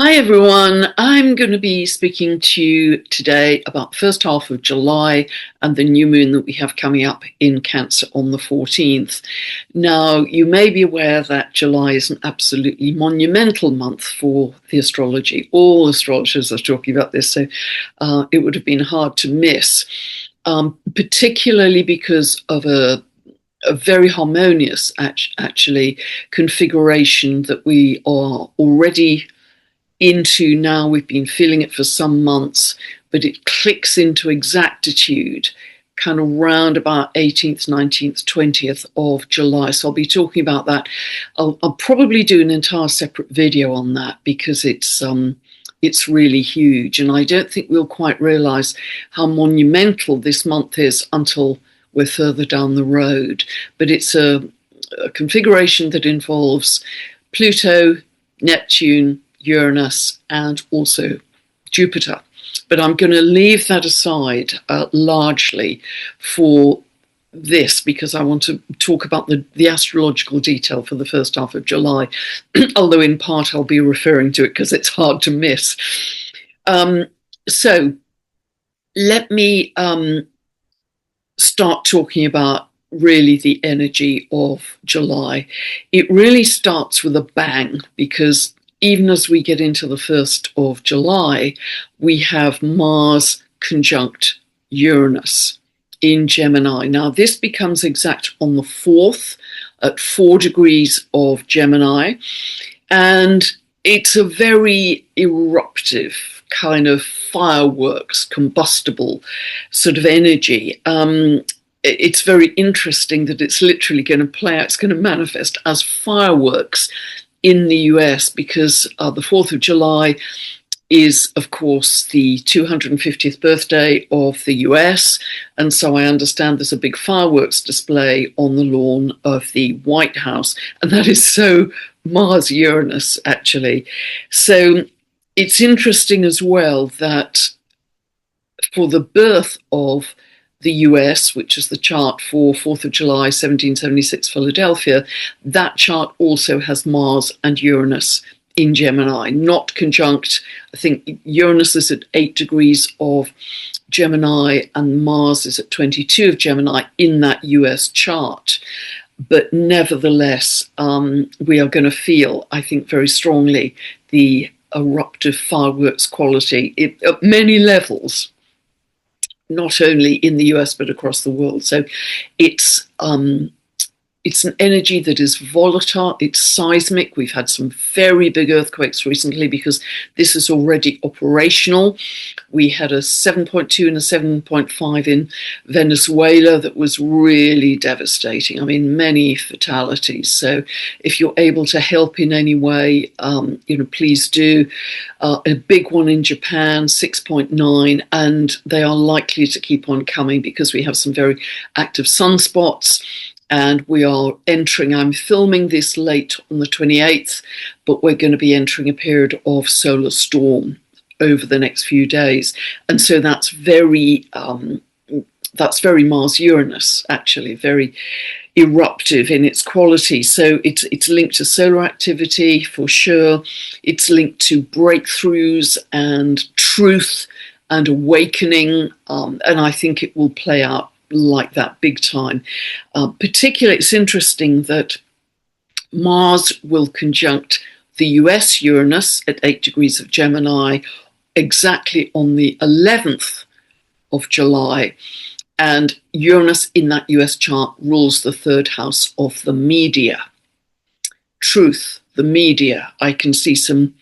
Hi everyone, I'm going to be speaking to you today about the first half of July and the new moon that we have coming up in Cancer on the 14th. Now, you may be aware that July is an absolutely monumental month for the astrology. All astrologers are talking about this, so it would have been hard to miss, particularly because of a very harmonious, actually, configuration that we are already into now. We've been feeling it for some months, but it clicks into exactitude kind of round about 18th, 19th, 20th of July. So I'll be talking about that. I'll probably do an entire separate video on that because it's really huge. And I don't think we'll quite realize how monumental this month is until we're further down the road. But it's a configuration that involves Pluto, Neptune, Uranus, and also Jupiter. But I'm going to leave that aside largely for this because I want to talk about the astrological detail for the first half of July, although in part I'll be referring to it because it's hard to miss. So let me start talking about really the energy of July. It really starts with a bang because even as we get into the 1st of July, we have Mars conjunct Uranus in Gemini. Now, this becomes exact on the 4th at 4 degrees of Gemini, and it's a very eruptive kind of fireworks, combustible sort of energy. It's very interesting that it's literally going to play out, it's going to manifest as fireworks in the US because the 4th of July is, of course, the 250th birthday of the US. And so I understand there's a big fireworks display on the lawn of the White House. And that is so Mars-Uranus, actually. So it's interesting as well that for the birth of the US, which is the chart for 4th of July, 1776 Philadelphia, that chart also has Mars and Uranus in Gemini, not conjunct. I think Uranus is at 8 degrees of Gemini and Mars is at 22 of Gemini in that US chart. But nevertheless, we are going to feel, I think, very strongly the eruptive fireworks quality at many levels, not only in the US, but across the world. So it's an energy that is volatile, it's seismic. We've had some very big earthquakes recently because this is already operational. We had a 7.2 and a 7.5 in Venezuela that was really devastating. I mean, many fatalities. So if you're able to help in any way, please do. A big one in Japan, 6.9, and they are likely to keep on coming because we have some very active sunspots. And we are entering, I'm filming this late on the 28th, but we're going to be entering a period of solar storm over the next few days. And so that's very Mars-Uranus, actually, very eruptive in its quality. So it's linked to solar activity for sure. It's linked to breakthroughs and truth and awakening. And I think it will play out like that big time. Particularly, it's interesting that Mars will conjunct the US Uranus at 8 degrees of Gemini exactly on the 11th of July. And Uranus in that US chart rules the 3rd house of the media. Truth, the media. I can see some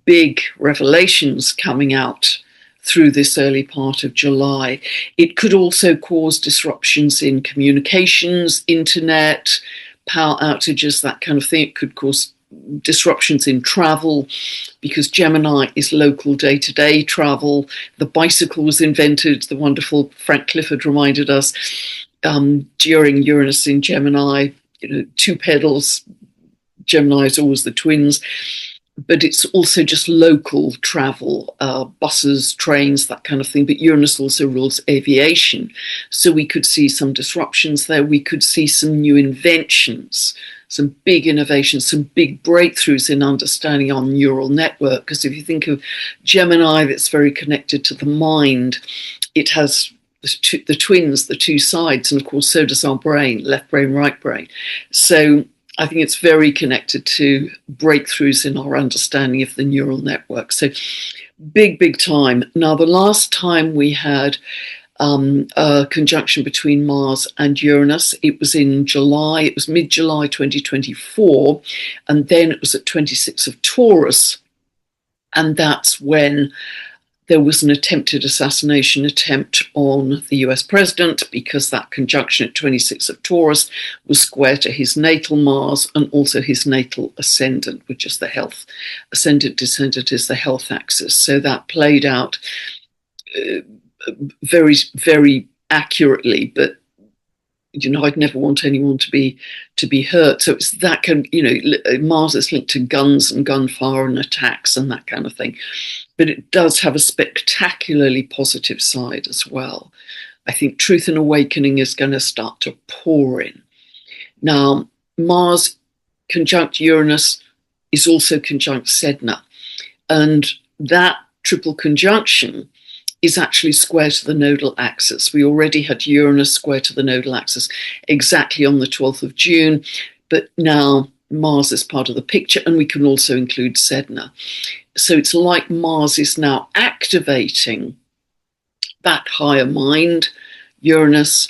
big revelations coming out through this early part of July. It could also cause disruptions in communications, internet, power outages, that kind of thing. It could cause disruptions in travel because Gemini is local day-to-day travel. The bicycle was invented, the wonderful Frank Clifford reminded us, during Uranus in Gemini. 2 pedals, Gemini is always the twins. But it's also just local travel, buses, trains, that kind of thing. But Uranus also rules aviation. So we could see some disruptions there. We could see some new inventions some big innovations, some big breakthroughs in understanding our neural network. Because if you think of Gemini, that's very connected to the mind, it has the twins, the two sides, and of course so does our brain, left brain, right brain. So I think it's very connected to breakthroughs in our understanding of the neural network. So big time. Now, the last time we had a conjunction between Mars and Uranus, it was in July, it was mid-July 2024, and then it was at 26 of Taurus, and that's when there was an attempted assassination attempt on the US president, because that conjunction at 26 of Taurus was square to his natal Mars and also his natal ascendant, which is the health. Ascendant, descendant is the health axis. So that played out very, very accurately, but I'd never want anyone to be hurt. So it's that Mars is linked to guns and gunfire and attacks and that kind of thing. But it does have a spectacularly positive side as well. I think truth and awakening is going to start to pour in. Now, Mars conjunct Uranus is also conjunct Sedna. And that triple conjunction is actually square to the nodal axis. We already had Uranus square to the nodal axis exactly on the 12th of June, but now Mars is part of the picture, and we can also include Sedna. So it's like Mars is now activating that higher mind, Uranus,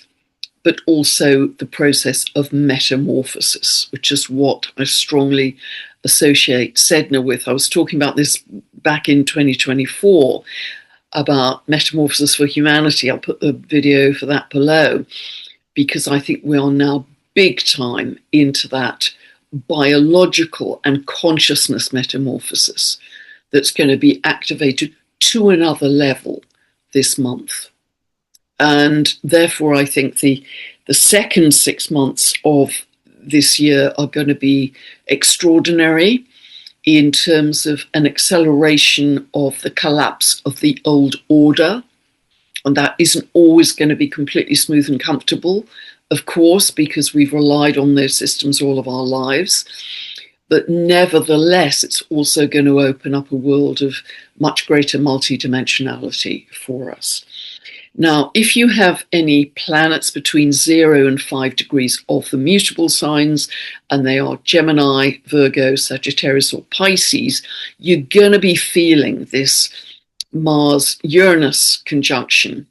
but also the process of metamorphosis, which is what I strongly associate Sedna with. I was talking about this back in 2024, about Metamorphosis for Humanity. I'll put the video for that below, because I think we are now big time into that biological and consciousness metamorphosis that's going to be activated to another level this month. And therefore, I think the second 6 months of this year are going to be extraordinary in terms of an acceleration of the collapse of the old order. And that isn't always going to be completely smooth and comfortable, of course, because we've relied on those systems all of our lives. But nevertheless, it's also going to open up a world of much greater multidimensionality for us. Now, if you have any planets between 0 and 5 degrees of the mutable signs, and they are Gemini, Virgo, Sagittarius, or Pisces, you're going to be feeling this Mars-Uranus conjunction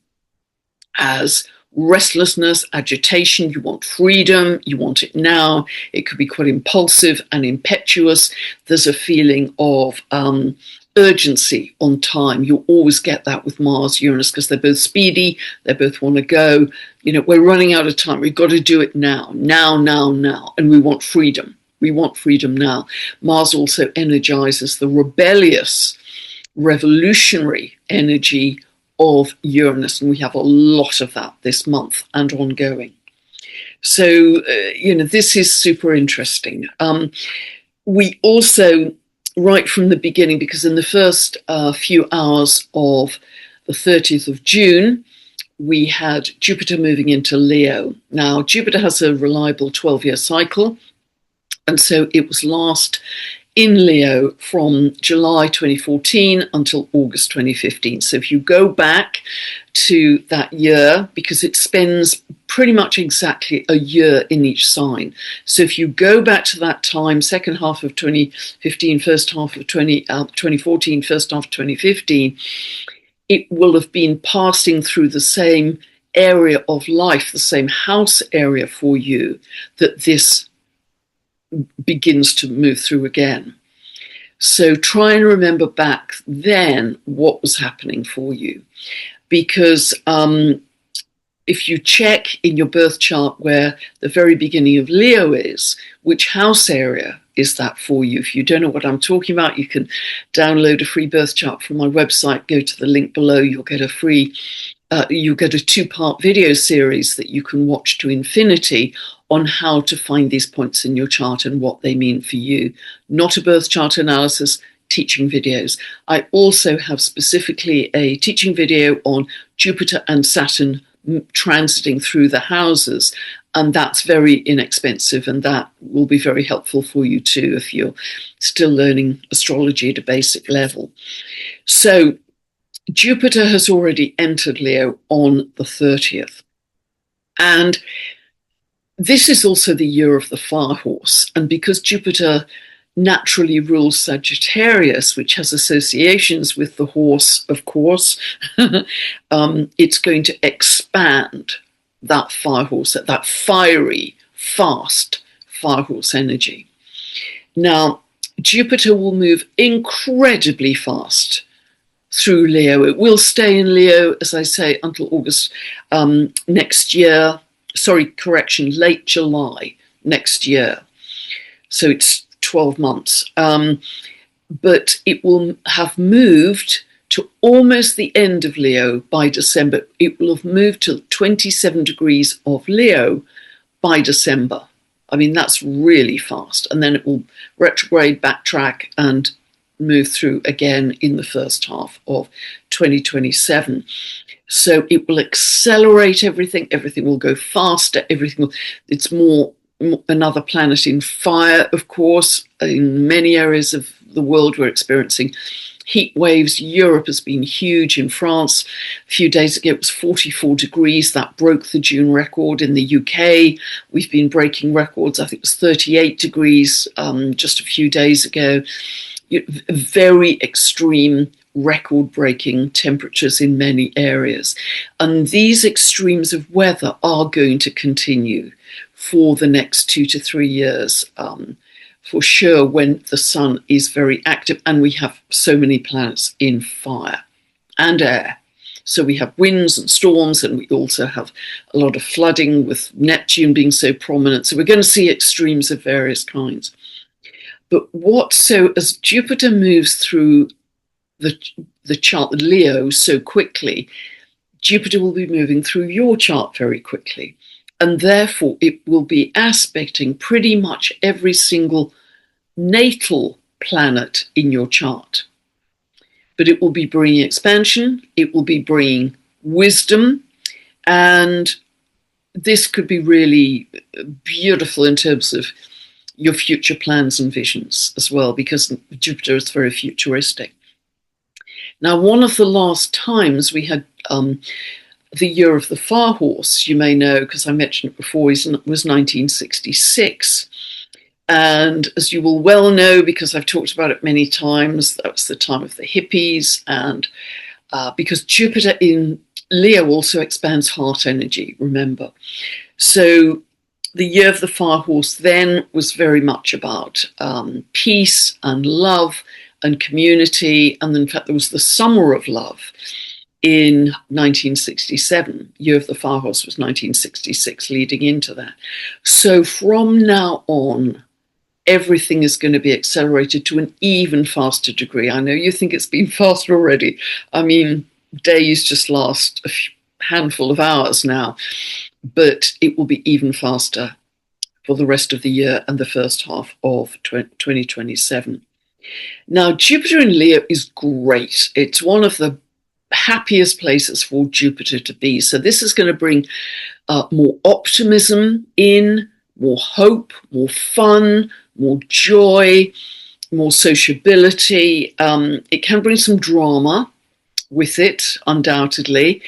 as restlessness, agitation. You want freedom, you want it now. It could be quite impulsive and impetuous. There's a feeling of urgency on time. You'll always get that with Mars, Uranus, because they're both speedy, they both want to go. We're running out of time. We've got to do it now. And we want freedom. We want freedom now. Mars also energizes the rebellious, revolutionary energy of Uranus, and we have a lot of that this month and ongoing. So, this is super interesting. We also, right from the beginning, because in the first few hours of the 30th of June, we had Jupiter moving into Leo. Now, Jupiter has a reliable 12-year cycle, and so it was last in Leo from July 2014 until August 2015. So if you go back to that year, because it spends pretty much exactly a year in each sign. So if you go back to that time, second half of 2015, first half of 2014, first half of 2015, it will have been passing through the same area of life, the same house area for you, that this begins to move through again. So try and remember back then what was happening for you, because if you check in your birth chart where the very beginning of Leo is, which house area is that for you? If you don't know what I'm talking about, you can download a free birth chart from my website. Go to the link below. You'll get a free, you'll get a 2-part video series that you can watch to infinity on how to find these points in your chart and what they mean for you. Not a birth chart analysis, teaching videos. I also have specifically a teaching video on Jupiter and Saturn transiting through the houses. And that's very inexpensive, and that will be very helpful for you too if you're still learning astrology at a basic level. So Jupiter has already entered Leo on the 30th. And this is also the year of the fire horse. And because Jupiter naturally rules Sagittarius, which has associations with the horse, of course, it's going to expand that fire horse, that fiery, fast fire horse energy. Now, Jupiter will move incredibly fast through Leo. It will stay in Leo, as I say, until August next year. Sorry, correction, late July next year. So it's 12 months. But it will have moved to almost the end of Leo by December. It will have moved to 27 degrees of Leo by December. I mean, that's really fast. And then it will retrograde, backtrack, and move through again in the first half of 2027. So it will accelerate everything. Everything will go faster. It's more another planet in fire, of course. In many areas of the world, we're experiencing heat waves. Europe has been huge. In France, a few days ago, it was 44 degrees. That broke the June record. In the UK, we've been breaking records. I think it was 38 degrees just a few days ago. Very extreme, record-breaking temperatures in many areas. And these extremes of weather are going to continue for the next 2 to 3 years. For sure, when the sun is very active and we have so many planets in fire and air. So we have winds and storms, and we also have a lot of flooding with Neptune being so prominent. So we're going to see extremes of various kinds. But as Jupiter moves through the chart, Leo, so quickly, Jupiter will be moving through your chart very quickly. And therefore, it will be aspecting pretty much every single natal planet in your chart. But it will be bringing expansion, it will be bringing wisdom, and this could be really beautiful in terms of your future plans and visions as well, because Jupiter is very futuristic. Now, one of the last times we had the year of the fire horse, you may know, because I mentioned it before, was 1966. And as you will well know, because I've talked about it many times, that was the time of the hippies. And because Jupiter in Leo also expands heart energy, remember. So the year of the fire horse then was very much about peace and love and community. And in fact, there was the summer of love in 1967. Year of the fire horse was 1966, leading into that. So from now on, everything is going to be accelerated to an even faster degree. I know you think it's been faster already. I mean, days just last a handful of hours now, but it will be even faster for the rest of the year and the first half of 2027. Now, Jupiter in Leo is great. It's one of the happiest places for Jupiter to be. So this is going to bring more optimism in, more hope, more fun, more joy, more sociability. It can bring some drama with it, undoubtedly.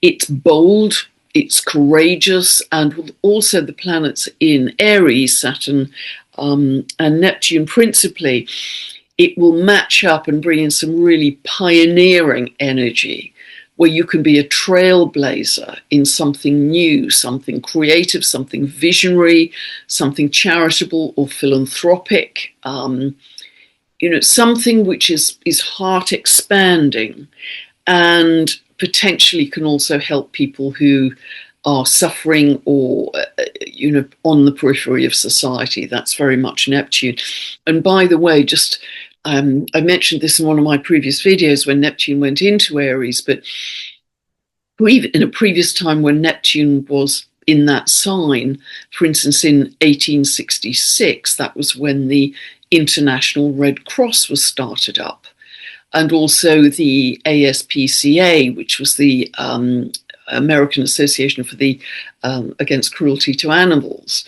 It's bold, it's courageous, and with also the planets in Aries, Saturn and Neptune principally, it will match up and bring in some really pioneering energy where you can be a trailblazer in something new, something creative, something visionary, something charitable or philanthropic, something which is heart expanding and potentially can also help people who are suffering or, on the periphery of society. That's very much Neptune. And by the way, I mentioned this in one of my previous videos when Neptune went into Aries, but even in a previous time when Neptune was in that sign, for instance, in 1866, that was when the International Red Cross was started up. And also the ASPCA, which was the American Association for the Against Cruelty to Animals.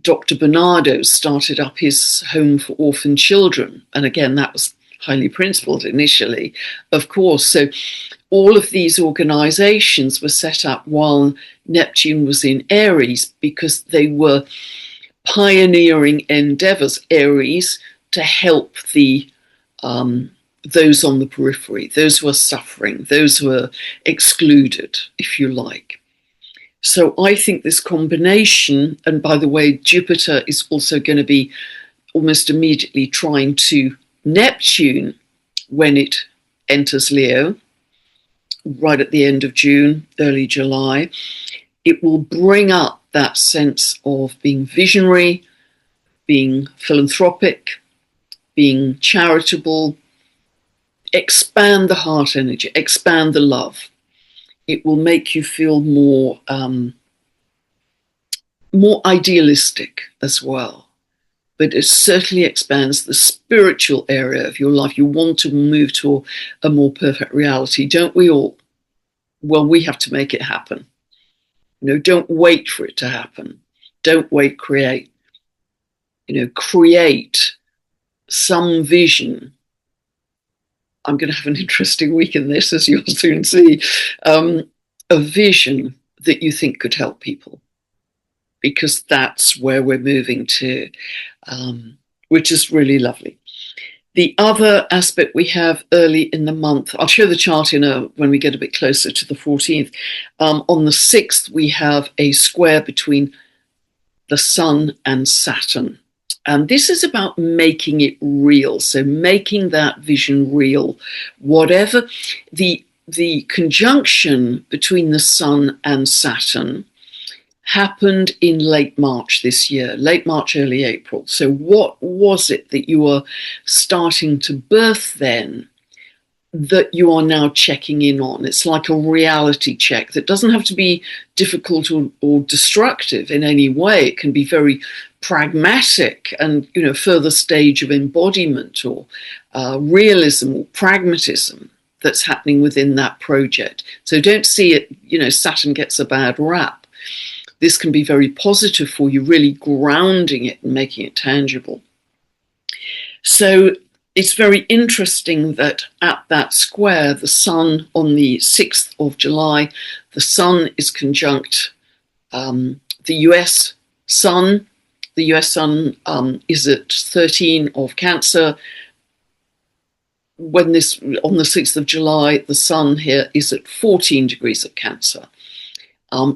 Dr. Bernardo started up his home for orphan children. And again, that was highly principled initially, of course. So all of these organizations were set up while Neptune was in Aries because they were pioneering endeavors, Aries, to help the those on the periphery, those who are suffering, those who are excluded, if you like. So I think this combination, and by the way, Jupiter is also going to be almost immediately trying to Neptune when it enters Leo, right at the end of June, early July. It will bring up that sense of being visionary, being philanthropic, being charitable, expand the heart energy, expand the love. It will make you feel more idealistic as well. But it certainly expands the spiritual area of your life. You want to move to a more perfect reality, don't we all? Well, we have to make it happen. Don't wait for it to happen. Don't wait, create. Create some vision. I'm going to have an interesting week in this, as you'll soon see. A vision that you think could help people, because that's where we're moving to, which is really lovely. The other aspect we have early in the month, I'll show the chart when we get a bit closer to the 14th. On the 6th, we have a square between the Sun and Saturn. And this is about making it real, so making that vision real. Whatever the conjunction between the Sun and Saturn happened in late March this year, late March, early April. So what was it that you were starting to birth then that you are now checking in on? It's like a reality check that doesn't have to be difficult or destructive in any way. It can be very pragmatic and, further stage of embodiment or realism or pragmatism that's happening within that project. So don't see it, Saturn gets a bad rap. This can be very positive for you, really grounding it and making it tangible. So it's very interesting that at that square, the Sun on the 6th of July, the Sun is conjunct the US Sun. The US Sun is at 13 of Cancer. On the 6th of July, the Sun here is at 14 degrees of Cancer,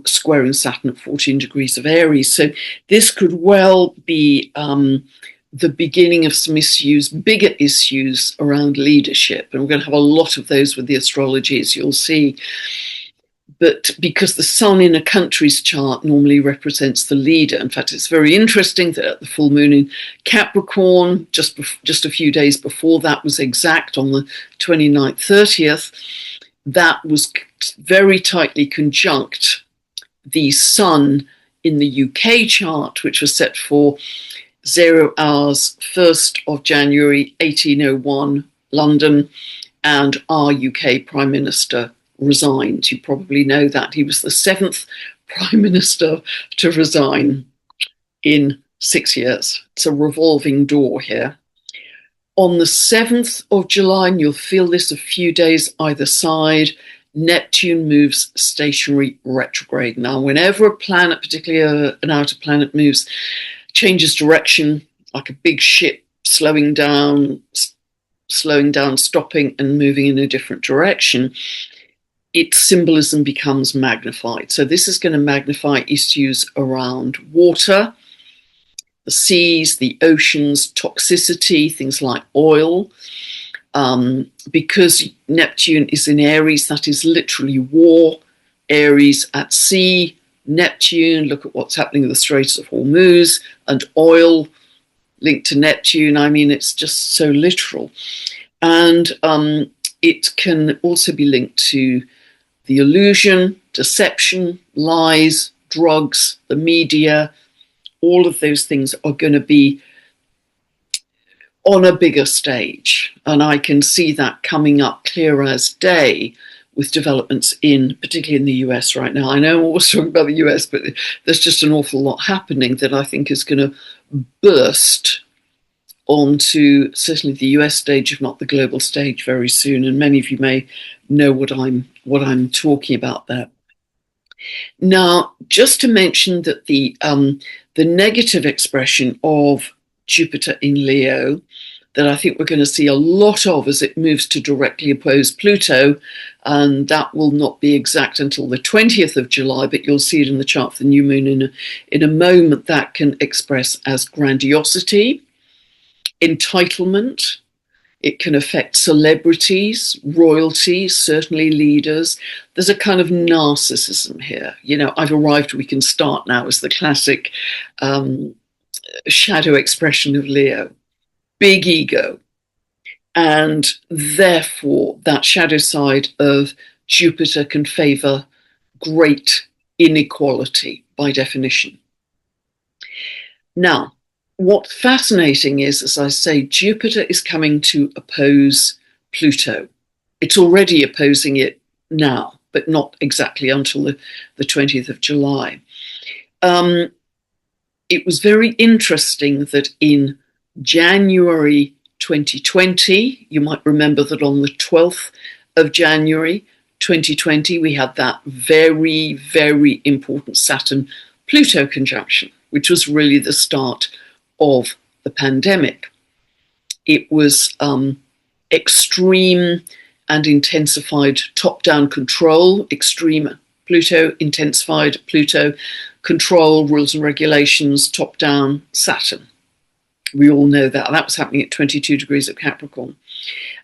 squaring Saturn at 14 degrees of Aries. So this could well be the beginning of some bigger issues around leadership. And we're going to have a lot of those with the astrology, as you'll see. But because the Sun in a country's chart normally represents the leader. In fact, it's very interesting that at the full moon in Capricorn, just a few days before that was exact on the 29th, 30th, that was very tightly conjunct the Sun in the UK chart, which was set for 0 hours, 1st of January, 1801, London, and our UK Prime Minister resigned. You probably know that. He was the 7th Prime Minister to resign in 6 years. It's a revolving door here. On the 7th of July, and you'll feel this a few days either side, Neptune moves stationary retrograde. Now, whenever a planet, particularly an outer planet, changes direction, like a big ship slowing down, stopping and moving in a different direction, its symbolism becomes magnified. So this is going to magnify issues around water, the seas, the oceans, toxicity, things like oil. Because Neptune is in Aries, that is literally war. Aries at sea, Neptune, look at what's happening with the Straits of Hormuz, and oil linked to Neptune. I mean, it's just so literal. And it can also be linked to the illusion, deception, lies, drugs, the media. All of those things are going to be on a bigger stage. And I can see that coming up clear as day with developments particularly in the US right now. I know I'm always talking about the US, but there's just an awful lot happening that I think is going to burst onto certainly the US stage, if not the global stage, very soon. And many of you may know what I'm talking about there. Now, just to mention that the negative expression of Jupiter in Leo, that I think we're going to see a lot of as it moves to directly oppose Pluto, and that will not be exact until the 20th of July, but you'll see it in the chart for the new moon in a moment. That can express as grandiosity, entitlement. It can affect celebrities, royalty, certainly leaders. There's a kind of narcissism here. You know, I've arrived, we can start now, is the classic shadow expression of Leo. Big ego. And therefore, that shadow side of Jupiter can favor great inequality by definition. Now, what's fascinating is, as I say, Jupiter is coming to oppose Pluto. It's already opposing it now, but not exactly until the 20th of July. It was very interesting that in January 2020, you might remember that on the 12th of January 2020, we had that very, very important Saturn-Pluto conjunction, which was really the start of the pandemic. It was extreme and intensified top-down control, extreme Pluto, intensified Pluto control, rules and regulations, top-down Saturn. We all know that. That was happening at 22 degrees of Capricorn.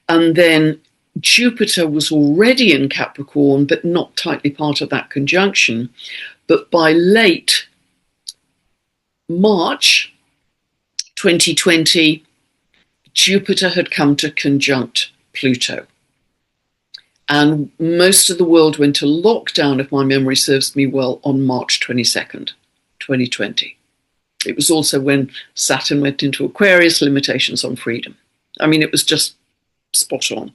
And then Jupiter was already in Capricorn, but not tightly part of that conjunction. But by late March 2020, Jupiter had come to conjunct Pluto. And most of the world went to lockdown, if my memory serves me well, on March 22nd, 2020. It was also when Saturn went into Aquarius, limitations on freedom. I mean, it was just spot on.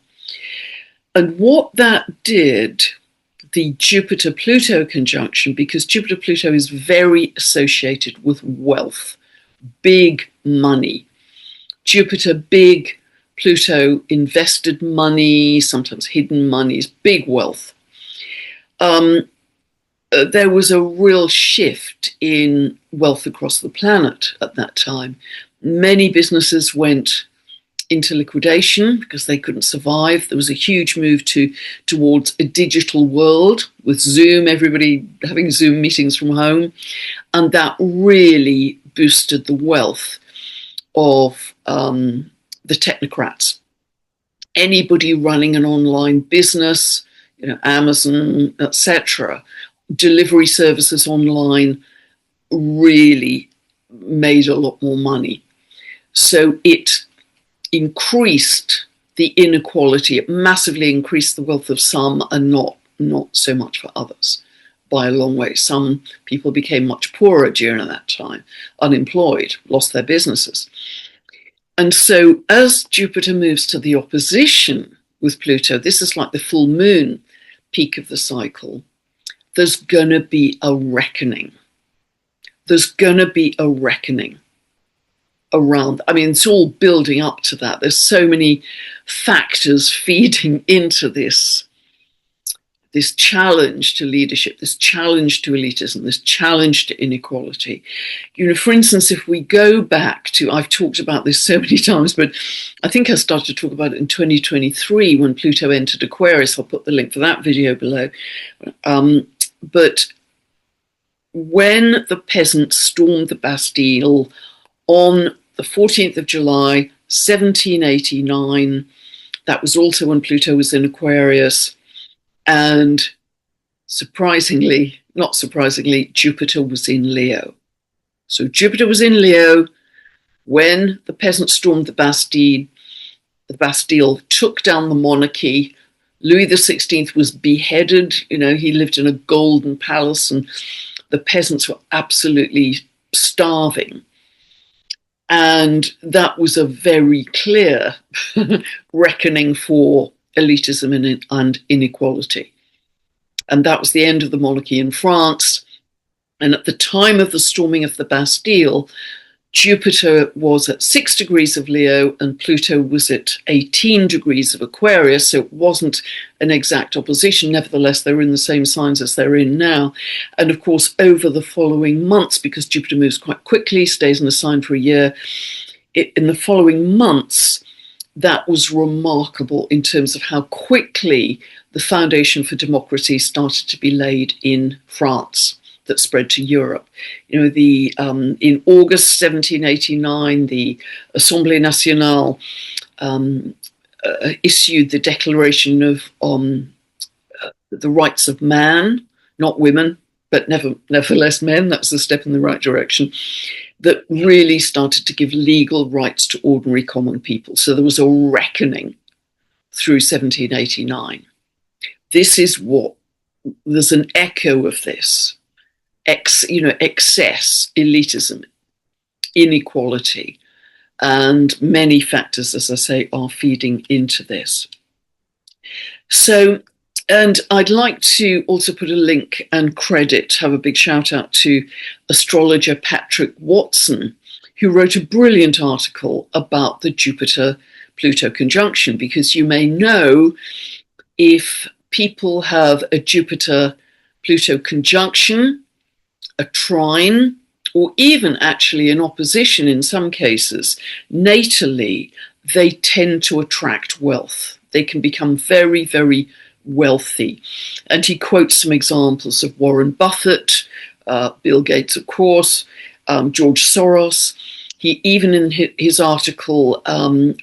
And what that did, the Jupiter-Pluto conjunction, because Jupiter-Pluto is very associated with wealth, big money. Jupiter, big, Pluto, invested money, sometimes hidden monies, big wealth. There was a real shift in wealth across the planet at that time. Many businesses went into liquidation because they couldn't survive. There was a huge move towards a digital world with Zoom, everybody having Zoom meetings from home. And that really boosted the wealth of the technocrats. Anybody running an online business, you know, Amazon, etc., delivery services online really made a lot more money. So it increased the inequality. It massively increased the wealth of some and not so much for others by a long way. Some people became much poorer during that time, unemployed, lost their businesses. And so as Jupiter moves to the opposition with Pluto, this is like the full moon peak of the cycle, there's going to be a reckoning. There's going to be a reckoning around. I mean, it's all building up to that. There's so many factors feeding into this challenge to leadership, this challenge to elitism, this challenge to inequality. You know, for instance, if we go back to, I've talked about this so many times, but I think I started to talk about it in 2023 when Pluto entered Aquarius. I'll put the link for that video below. But when the peasants stormed the Bastille on the 14th of July, 1789, that was also when Pluto was in Aquarius. And surprisingly, not surprisingly, Jupiter was in Leo. So Jupiter was in Leo when the peasants stormed the Bastille took down the monarchy. Louis XVI was beheaded. You know, he lived in a golden palace and the peasants were absolutely starving. And that was a very clear reckoning for elitism and inequality. And that was the end of the monarchy in France. And at the time of the storming of the Bastille, Jupiter was at 6 degrees of Leo and Pluto was at 18 degrees of Aquarius, so it wasn't an exact opposition. Nevertheless, they were in the same signs as they're in now. And of course, over the following months, because Jupiter moves quite quickly, stays in a sign for a year, in the following months, that was remarkable in terms of how quickly the foundation for democracy started to be laid in France, that spread to Europe. You know, in August 1789, the Assemblée Nationale issued the Declaration of the Rights of Man, not women, but nevertheless men. That's a step in the right direction. That really started to give legal rights to ordinary common people. So there was a reckoning through 1789. This is what, there's an echo of this. Excess, elitism, inequality, and many factors, as I say, are feeding into this. So, and I'd like to also put a link and have a big shout out to astrologer Patrick Watson, who wrote a brilliant article about the Jupiter-Pluto conjunction, because you may know if people have a Jupiter-Pluto conjunction, a trine, or even actually an opposition in some cases, natally, they tend to attract wealth. They can become very, very wealthy. And he quotes some examples of Warren Buffett, Bill Gates, of course, George Soros. He even in his article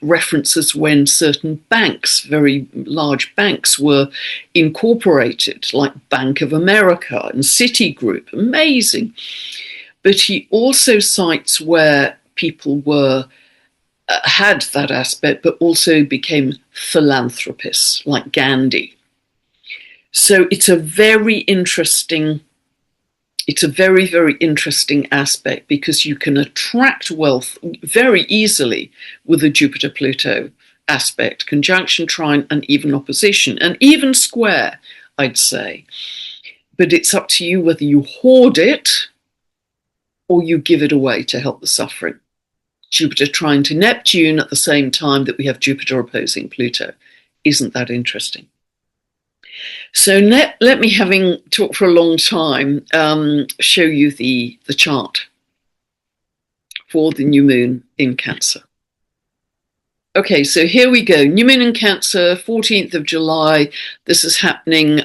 references when certain banks, very large banks, were incorporated, like Bank of America and Citigroup. Amazing. But he also cites where people had that aspect, but also became philanthropists, like Gandhi. So it's a very, very interesting aspect, because you can attract wealth very easily with a Jupiter-Pluto aspect, conjunction, trine, and even opposition, and even square, I'd say. But it's up to you whether you hoard it or you give it away to help the suffering. Jupiter trine to Neptune at the same time that we have Jupiter opposing Pluto. Isn't that interesting? So let me, having talked for a long time, show you the chart for the new moon in Cancer. Okay, so here we go. New moon in Cancer, 14th of July. This is happening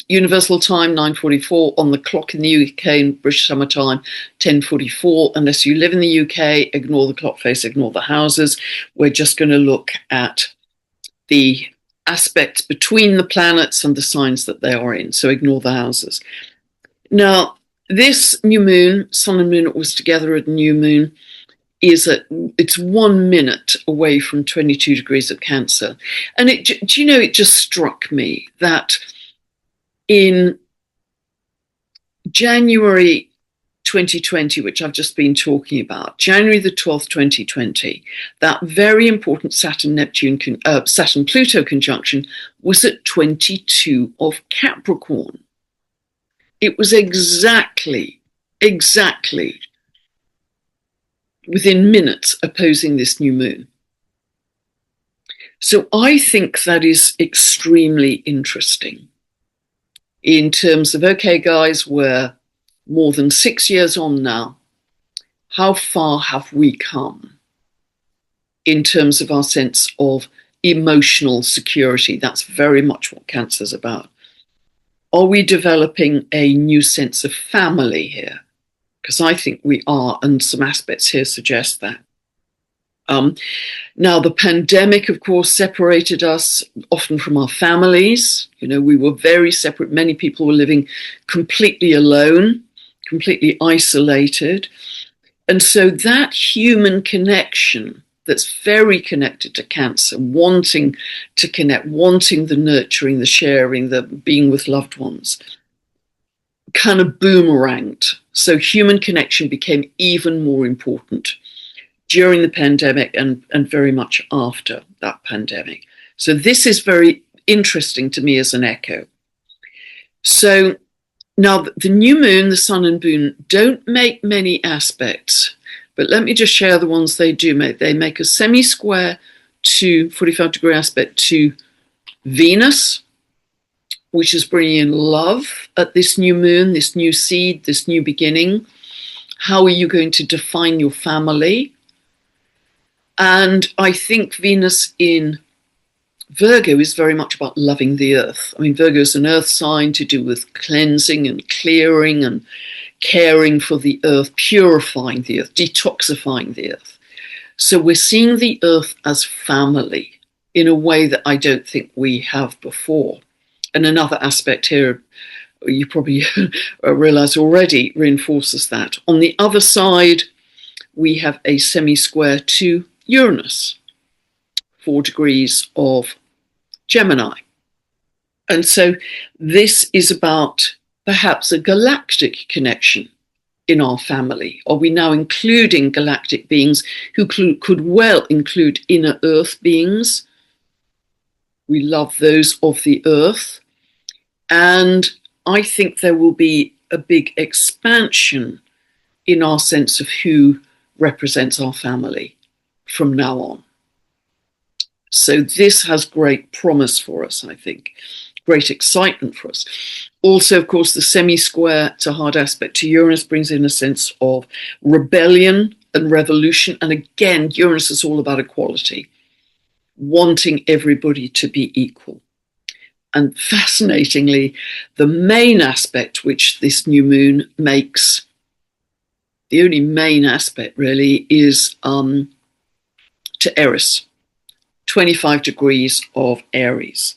Universal Time, 9:44 on the clock in the UK, in British Summer Time, 10:44. Unless you live in the UK, ignore the clock face, ignore the houses. We're just going to look at the aspects between the planets and the signs that they are in, so ignore the houses. Now, this new moon, Sun and Moon was together at new moon, it's 1 minute away from 22 degrees of Cancer. And it just struck me that in January 2020, which I've just been talking about, January the 12th, 2020, that very important Saturn-Pluto conjunction was at 22 of Capricorn. It was exactly within minutes opposing this new moon. So I think that is extremely interesting in terms of, okay, guys, we're more than 6 years on now. How far have we come in terms of our sense of emotional security? That's very much what Cancer is about. Are we developing a new sense of family here? Because I think we are, and some aspects here suggest that. Now, the pandemic, of course, separated us often from our families. You know, we were very separate. Many people were living completely alone, completely isolated. And so that human connection that's very connected to Cancer, wanting to connect, wanting the nurturing, the sharing, the being with loved ones, kind of boomeranged. So human connection became even more important during the pandemic and very much after that pandemic. So this is very interesting to me as an echo. So now the new moon, the sun and moon don't make many aspects, but let me just share the ones they do make. They make a semi-square to 45-degree aspect to Venus, which is bringing in love at this new moon, this new seed, this new beginning. How are you going to define your family? And I think Venus in Virgo is very much about loving the earth. I mean, Virgo is an earth sign to do with cleansing and clearing and caring for the earth, purifying the earth, detoxifying the earth. So we're seeing the earth as family in a way that I don't think we have before. And another aspect here, you probably realize already, reinforces that. On the other side, we have a semi-square to Uranus, 4 degrees of Gemini. And so this is about perhaps a galactic connection in our family. Are we now including galactic beings who could well include inner earth beings? We love those of the earth. And I think there will be a big expansion in our sense of who represents our family from now on. So this has great promise for us, I think, great excitement for us. Also, of course, the semi-square to hard aspect to Uranus brings in a sense of rebellion and revolution. And again, Uranus is all about equality, wanting everybody to be equal. And fascinatingly, the main aspect which this new moon makes, the only main aspect really, is to Eris, 25 degrees of Aries.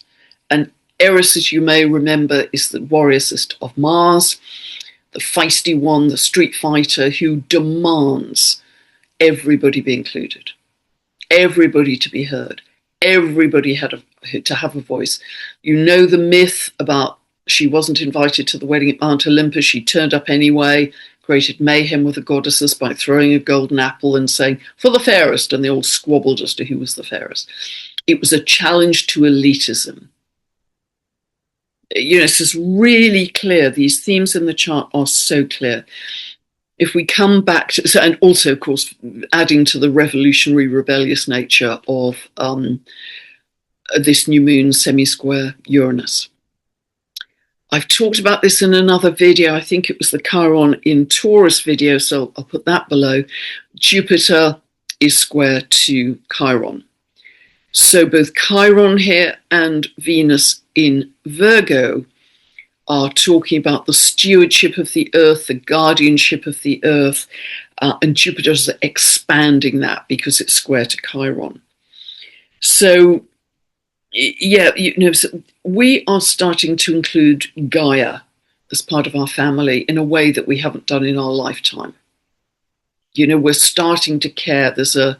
And Eris, as you may remember, is the warrior sister of Mars, the feisty one, the street fighter who demands everybody be included, everybody to be heard, everybody had to have a voice. You know the myth about she wasn't invited to the wedding at Mount Olympus. She turned up anyway, created mayhem with the goddesses by throwing a golden apple and saying, "For the fairest," and they all squabbled as to who was the fairest. It was a challenge to elitism. You know, this is really clear. These themes in the chart are so clear. If we come back to, and also, of course, adding to the revolutionary, rebellious nature of this new moon semi-square Uranus. I've talked about this in another video. I think it was the Chiron in Taurus video, so I'll put that below. Jupiter is square to Chiron. So both Chiron here and Venus in Virgo are talking about the stewardship of the earth, the guardianship of the earth, and Jupiter's expanding that because it's square to Chiron. So, yeah, so we are starting to include Gaia as part of our family in a way that we haven't done in our lifetime. You know, we're starting to care. There's a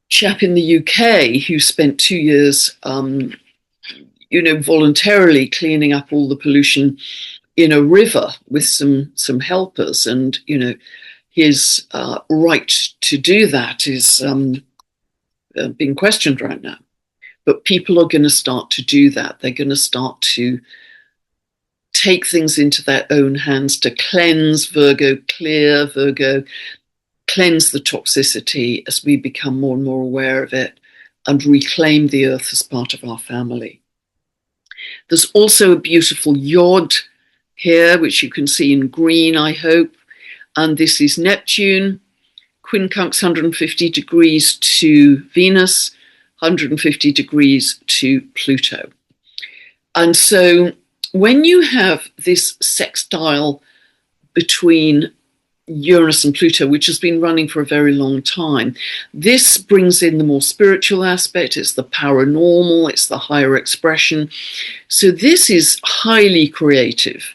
chap in the UK who spent 2 years voluntarily cleaning up all the pollution in a river with some helpers, and his right to do that is being questioned right now. But people are going to start to do that. They're going to start to take things into their own hands to cleanse Virgo, clear Virgo, cleanse the toxicity as we become more and more aware of it, and reclaim the earth as part of our family. There's also a beautiful yod here, which you can see in green, I hope. And this is Neptune, quincunx 150 degrees to Venus, 150 degrees to Pluto. And so when you have this sextile between Uranus and Pluto, which has been running for a very long time, this brings in the more spiritual aspect. It's the paranormal, it's the higher expression. So this is highly creative.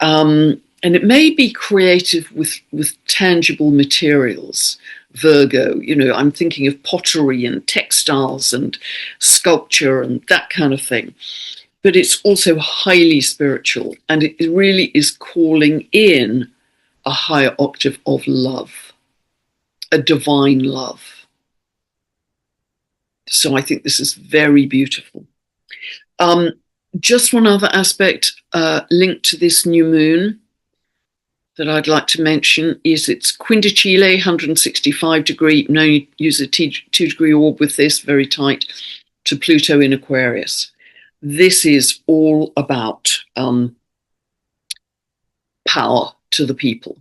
And it may be creative with tangible materials. Virgo, I'm thinking of pottery and textiles and sculpture and that kind of thing. But it's also highly spiritual, and it really is calling in a higher octave of love, a divine love. So I think this is very beautiful. Just one other aspect linked to this new moon that I'd like to mention is it's quindicile, 165 degree. You can only use a 2-degree orb with this, very tight, to Pluto in Aquarius. This is all about power to the people.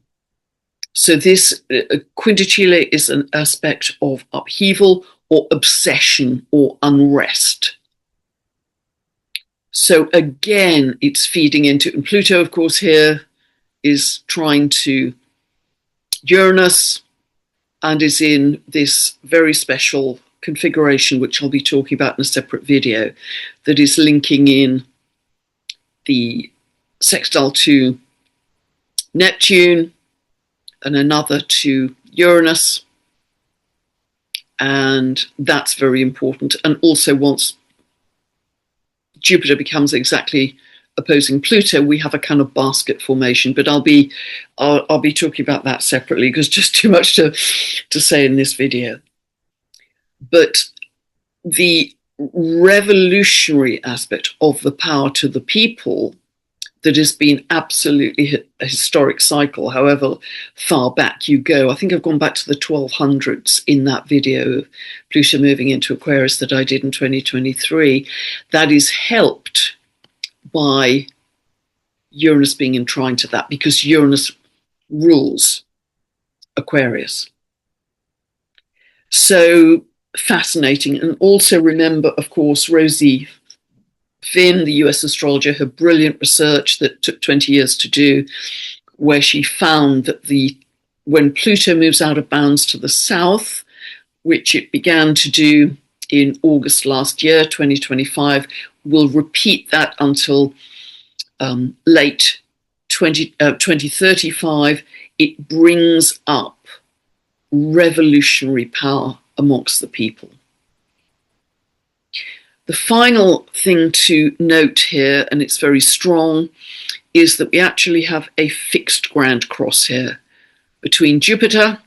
So this quindicile is an aspect of upheaval or obsession or unrest. So again, it's feeding into, and Pluto, of course, here is trying to Uranus and is in this very special configuration, which I'll be talking about in a separate video, that is linking in the sextile to Neptune and another to Uranus. And that's very important. And also once Jupiter becomes exactly opposing Pluto, we have a kind of basket formation, but I'll be talking about that separately because just too much to say in this video. But the revolutionary aspect of the power to the people that has been absolutely a historic cycle, however far back you go. I think I've gone back to the 1200s in that video of Pluto moving into Aquarius that I did in 2023. That is helped by Uranus being in trine to that, because Uranus rules Aquarius. So fascinating. And also remember, of course, Rosie Finn, the US astrologer, her brilliant research that took 20 years to do, where she found that when Pluto moves out of bounds to the south, which it began to do in August last year, 2025, will repeat that until late 2035. It brings up revolutionary power amongst the people. The final thing to note here, and it's very strong, is that we actually have a fixed grand cross here between Jupiter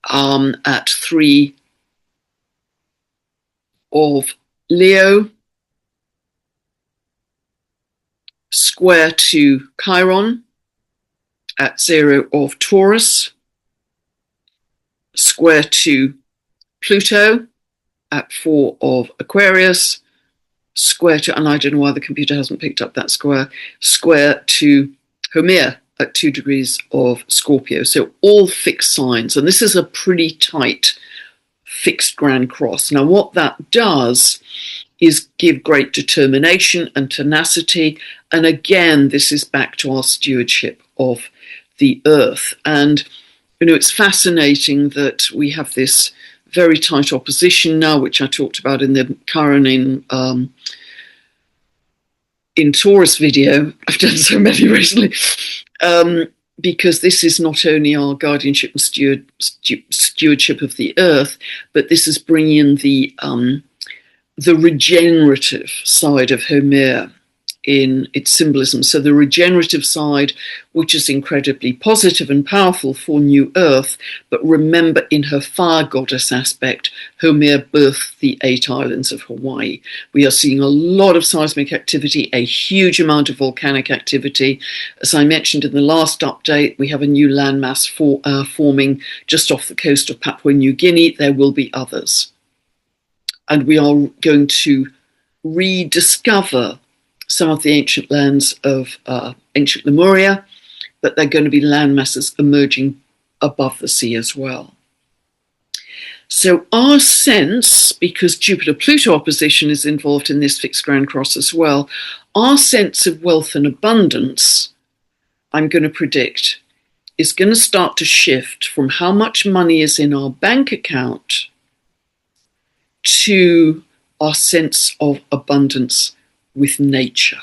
at 3 of Leo, square to Chiron at 0 of Taurus, square to Pluto at 4 of Aquarius, square to, and I don't know why the computer hasn't picked up that square to Haumea at 2 degrees of Scorpio. So all fixed signs, and this is a pretty tight fixed grand cross. Now what that does is give great determination and tenacity, and again this is back to our stewardship of the earth. And it's fascinating that we have this very tight opposition now, which I talked about in the Chiron in Taurus video. I've done so many recently, because this is not only our guardianship and stewardship of the earth, but this is bringing in the regenerative side of Haumea in its symbolism. So the regenerative side, which is incredibly positive and powerful for New Earth, but remember in her fire goddess aspect, Haumea birthed the 8 islands of Hawaii. We are seeing a lot of seismic activity, a huge amount of volcanic activity. As I mentioned in the last update, we have a new landmass forming just off the coast of Papua New Guinea. There will be others. And we are going to rediscover some of the ancient lands of ancient Lemuria, but they're going to be land masses emerging above the sea as well. So our sense, because Jupiter-Pluto opposition is involved in this fixed grand cross as well, our sense of wealth and abundance, I'm going to predict, is going to start to shift from how much money is in our bank account to our sense of abundance with nature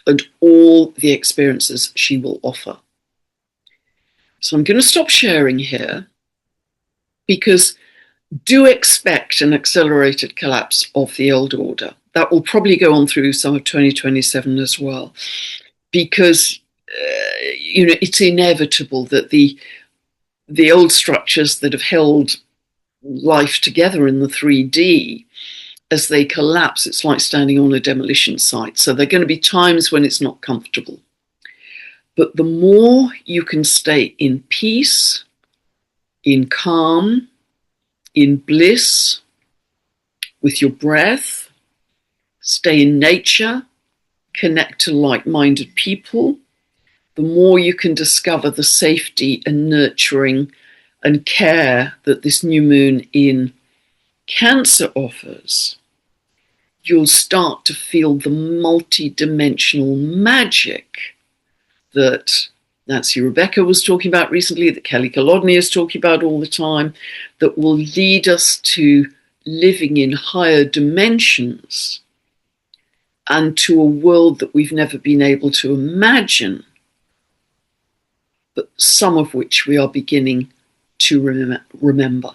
and all the experiences she will offer. So I'm going to stop sharing here, because do expect an accelerated collapse of the old order. That will probably go on through some of 2027 as well, because it's inevitable that the the old structures that have held life together in the 3D, as they collapse, it's like standing on a demolition site. So there are going to be times when it's not comfortable. But the more you can stay in peace, in calm, in bliss, with your breath, stay in nature, connect to like-minded people, the more you can discover the safety and nurturing and care that this new moon in Cancer offers, you'll start to feel the multi-dimensional magic that Nancy Rebecca was talking about recently, that Kelly Kolodny is talking about all the time, that will lead us to living in higher dimensions and to a world that we've never been able to imagine, but some of which we are beginning to remember.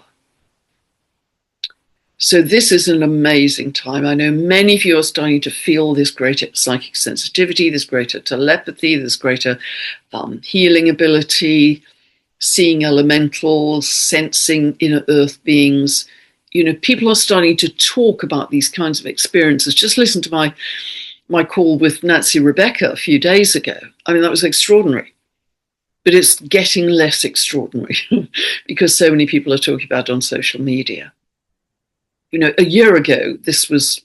So this is an amazing time. I know many of you are starting to feel this greater psychic sensitivity, this greater telepathy, this greater healing ability, seeing elementals, sensing inner earth beings. You know, people are starting to talk about these kinds of experiences. Just listen to my call with Nancy Rebecca a few days ago. I mean, that was extraordinary. But it's getting less extraordinary because so many people are talking about it on social media. You know, a year ago, this was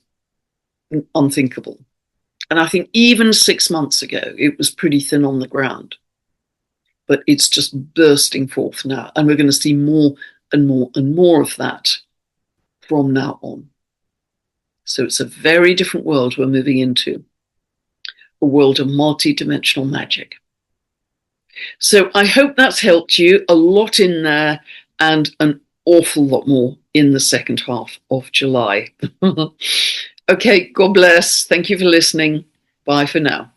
unthinkable. And I think even 6 months ago, it was pretty thin on the ground. But it's just bursting forth now. And we're going to see more and more and more of that from now on. So it's a very different world we're moving into, a world of multi-dimensional magic. So I hope that's helped you. A lot in there and an awful lot more in the second half of July. Okay, God bless. Thank you for listening. Bye for now.